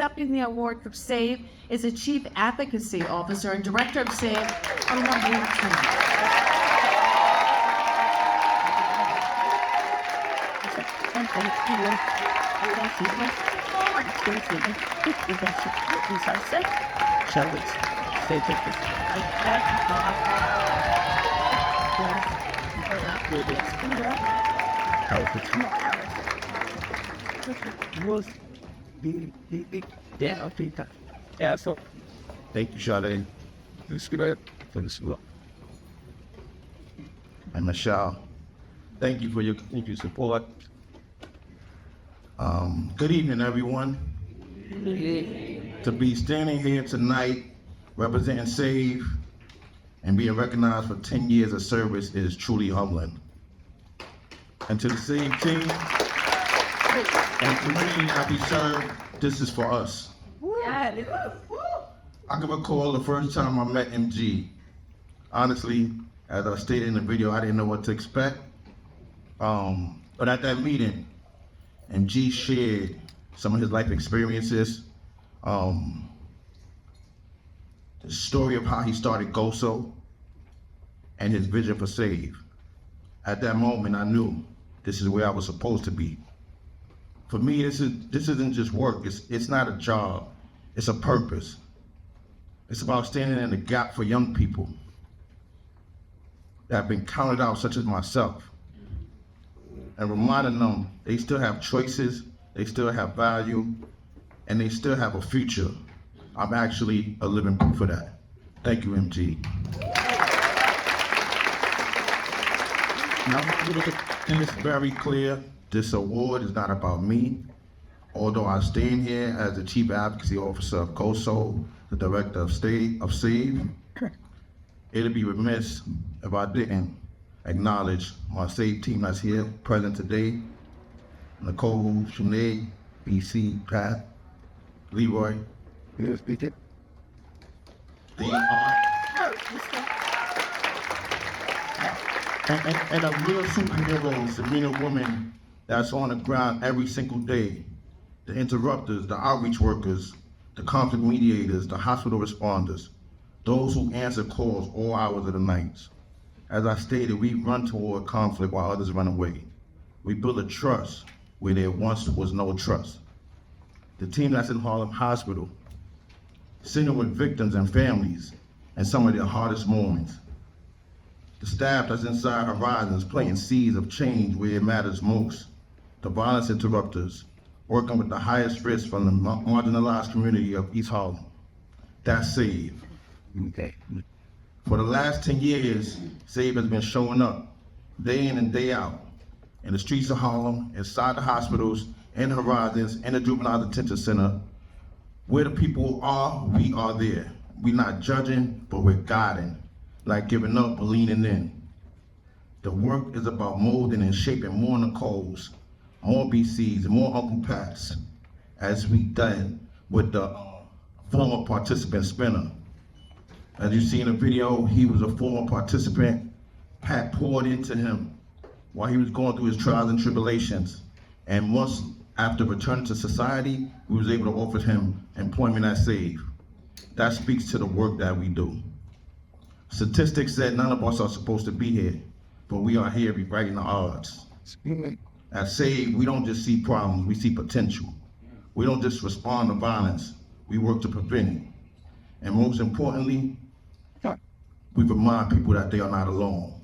accepting the award for SAVE is the Chief Advocacy Officer and Director of SAVE, Omar. Thank you, Sade. For the school. And Michelle, thank you for your continued support. Good evening, everyone. To be standing here tonight representing SAVE and being recognized for 10 years of service is truly humbling. And to the SAVE team and community that we serve, this is for us. I can recall the first time I met MG. Honestly, as I stated in the video, I didn't know what to expect. But at that meeting, MG shared some of his life experiences, the story of how he started GOSO, and his vision for SAVE. At that moment, I knew this is where I was supposed to be. For me, this isn't just work. It's not a job. It's a purpose. It's about standing in the gap for young people that have been counted out, such as myself, and reminding them they still have choices, they still have value, and they still have a future. I'm actually a living proof of that. Thank you, MG. Now, it's very clear, this award is not about me. Although I stand here as the Chief Advocacy Officer of GOSO, the Director of SAVE, it'd be remiss if I didn't acknowledge my SAVE team that's here, present today. Nicole, Sinead, BC, Pat, Leroy. They are, and a real superhero is the men and women that's on the ground every single day. The interrupters, the outreach workers, the conflict mediators, the hospital responders, those who answer calls all hours of the night. As I stated, we run toward conflict while others run away. We build a trust where there once was no trust. The team that's in Harlem Hospital, sitting with victims and families in some of their hardest moments. The staff that's inside Horizons planting seeds of change where it matters most. The violence interrupters, working with the highest risk from the marginalized community of East Harlem. That's SAVE. For the last 10 years, SAVE has been showing up day in and day out in the streets of Harlem, inside the hospitals, in Horizons, in the Juvenile Detention Center. Where the people are, we are there. We're not judging, but we're guiding, like giving up but leaning in. The work is about molding and shaping more Nicoles, more BCs, and more Uncle Pats, as we done with the former participant Spinner. As you see in the video, he was a former participant. Pat poured into him while he was going through his trials and tribulations. And once after returning to society, we was able to offer him employment at SAVE. That speaks to the work that we do. Statistics said none of us are supposed to be here, but we are here rewriting the odds. At SAVE, we don't just see problems, we see potential. We don't just respond to violence, we work to prevent it. And most importantly, we remind people that they are not alone.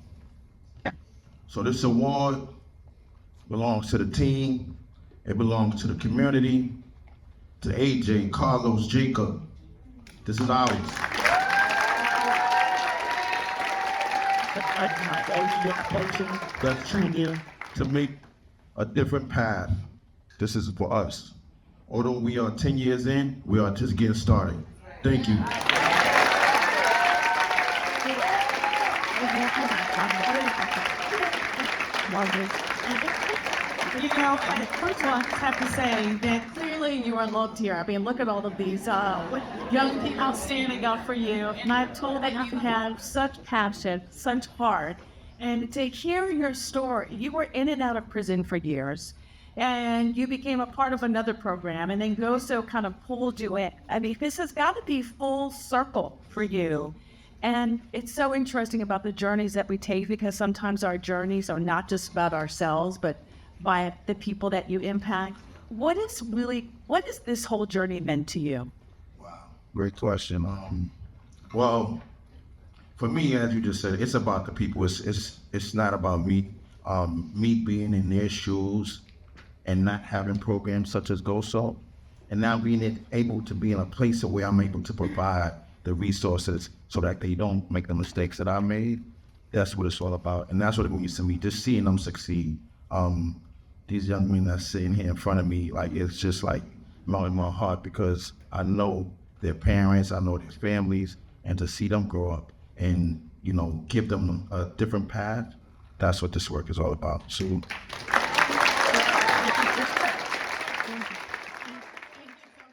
So this award belongs to the team, it belongs to the community, to AJ, Carlos, Jacob. This is ours. That's true here to make a different path. This is for us. Although we are 10 years in, we are just getting started. Thank you. You know, first of all, I just have to say that clearly you are loved here. I mean, look at all of these young people standing up for you. And I'm told that you have such passion, such heart. And to hear your story, you were in and out of prison for years. and you became a part of another program, and then GOSO kind of pulled you in. I mean, this has got to be full circle for you. And it's so interesting about the journeys that we take, because sometimes our journeys are not just about ourselves, but by the people that you impact. What has this whole journey meant to you? Wow, great question. Well, for me, as you just said, it's about the people. It's not about me. Me being in their shoes and not having programs such as GOSO, and now being able to be in a place where I'm able to provide the resources so that they don't make the mistakes that I made. That's what it's all about, and that's what it means to me. Just seeing them succeed. These young men that's sitting here in front of me, like, it's just like melting my heart, because I know their parents, I know their families, and to see them grow up and, you know, give them a different path. That's what this work is all about. So.